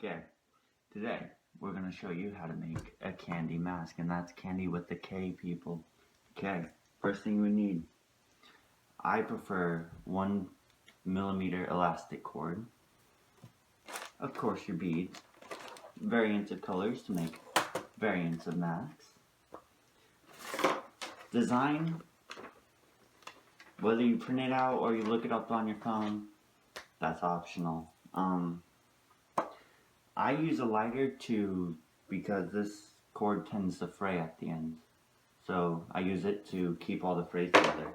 Okay, today we're going to show you how to make a Kandi mask, and that's Kandi with the K, people. Okay, first thing we need, I prefer 1mm elastic cord, of course your beads, variants of colors to make variants of masks, design, whether you print it out or you look it up on your phone, that's optional. I use a lighter because this cord tends to fray at the end. So I use it to keep all the frays together.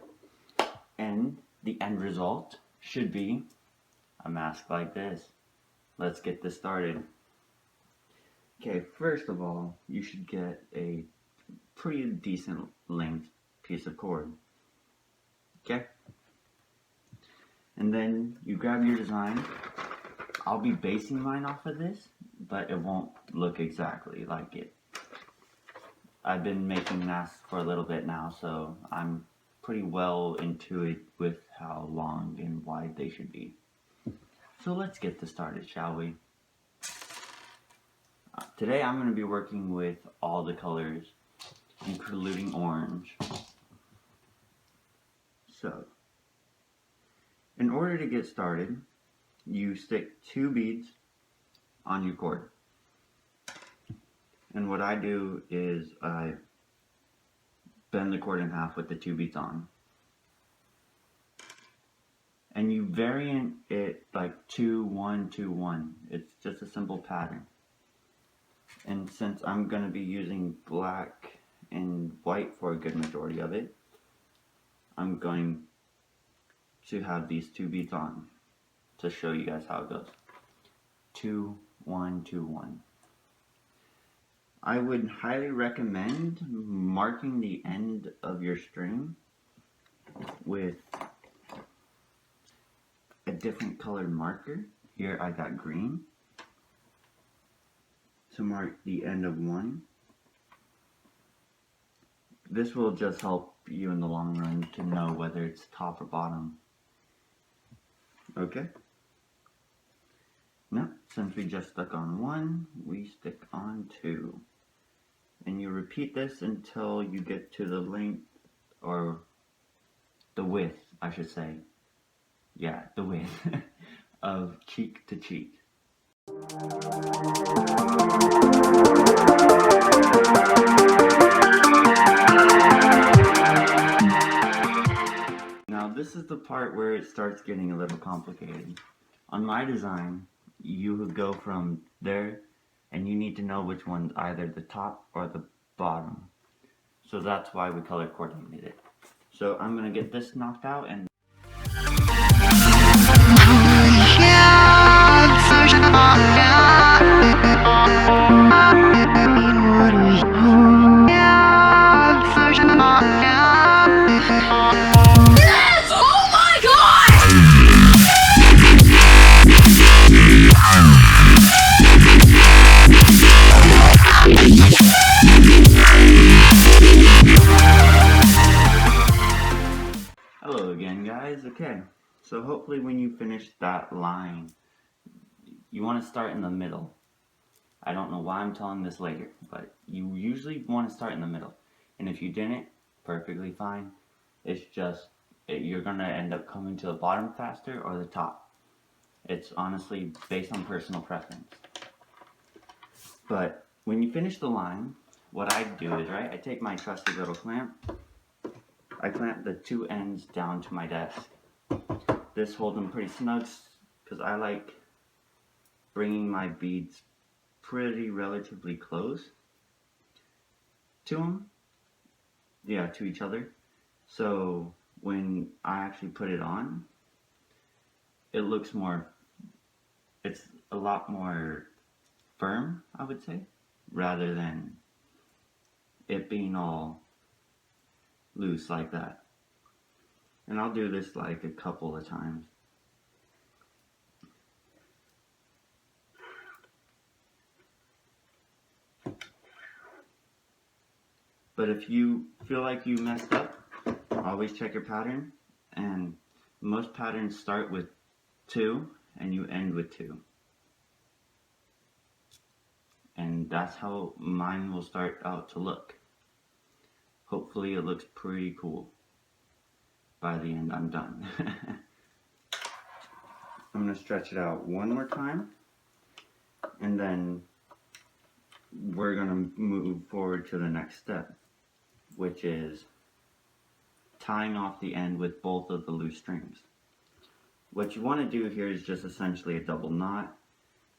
And the end result should be a mask like this. Let's get this started. Okay, first of all, you should get a pretty decent length piece of cord. Okay? And then you grab your design. I'll be basing mine off of this, but it won't look exactly like it. I've been making masks for a little bit now, so I'm pretty well into it with how long and wide they should be. So let's get this started, shall we? Today I'm going to be working with all the colors, including orange. So, in order to get started, you stick 2 beads on your cord. And what I do is I bend the cord in half with the 2 beads on. And you variant it like 2, 1, 2, 1. It's just a simple pattern. And since I'm going to be using black and white for a good majority of it, I'm going to have these 2 beads on to show you guys how it goes. 2, 1, 2, 1. I would highly recommend marking the end of your string with a different colored marker. Here I got green to mark the end of 1. This will just help you in the long run to know whether it's top or bottom. Okay? Now, since we just stuck on 1, we stick on 2. And you repeat this until you get to the length, or the width, I should say. Yeah, the width of cheek to cheek. Now this is the part where it starts getting a little complicated. On my design, you would go from there, and you need to know which one's either the top or the bottom. So that's why we color coordinated it. So I'm gonna get this knocked out and hello again, guys. Okay, so hopefully when you finish that line, you want to start in the middle. I don't know why I'm telling this later, but you usually want to start in the middle. And if you didn't, perfectly fine. It's just, you're going to end up coming to the bottom faster or the top. It's honestly based on personal preference. But when you finish the line, what I do is, I take my trusty little clamp. I clamp the 2 ends down to my desk. This holds them pretty snug because I like bringing my beads pretty relatively close to them. Yeah, to each other. So when I actually put it on, it looks it's a lot more firm, I would say, rather than it being all loose like that. And I'll do this like a couple of times. But if you feel like you messed up, always check your pattern, and most patterns start with 2 and you end with 2. And that's how mine will start out to look. Hopefully it looks pretty cool. By the end I'm done. I'm going to stretch it out one more time, and then we're going to move forward to the next step, which is tying off the end with both of the loose strings. What you want to do here is just essentially a double knot.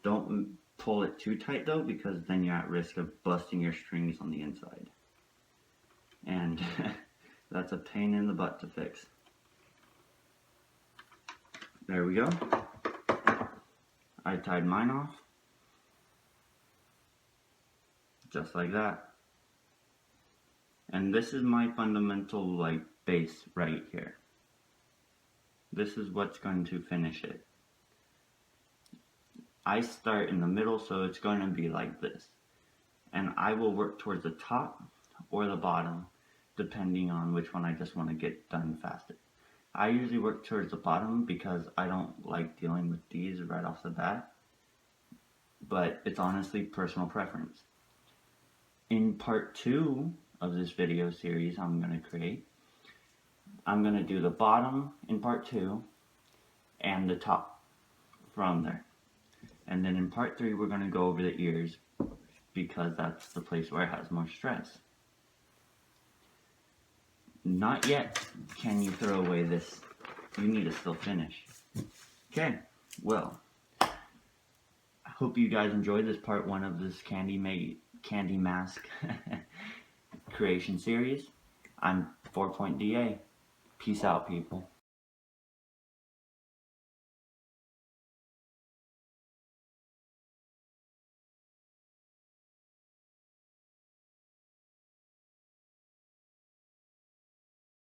Don't pull it too tight though, because then you're at risk of busting your strings on the inside. And that's a pain in the butt to fix. There we go. I tied mine off. Just like that. And this is my fundamental base right here. This is what's going to finish it. I start in the middle, so it's going to be like this. And I will work towards the top or the bottom, depending on which one I just want to get done faster. I usually work towards the bottom because I don't like dealing with these right off the bat. But it's honestly personal preference. In part 2 of this video series I'm going to create, I'm going to do the bottom in part 2 and the top from there. And then in part 3 we're going to go over the ears because that's the place where it has more stress. Not yet can you throw away this. You need to still finish. Okay, well, I hope you guys enjoyed this part 1 of this candy mask creation series. I'm 4.DA. Peace out, people.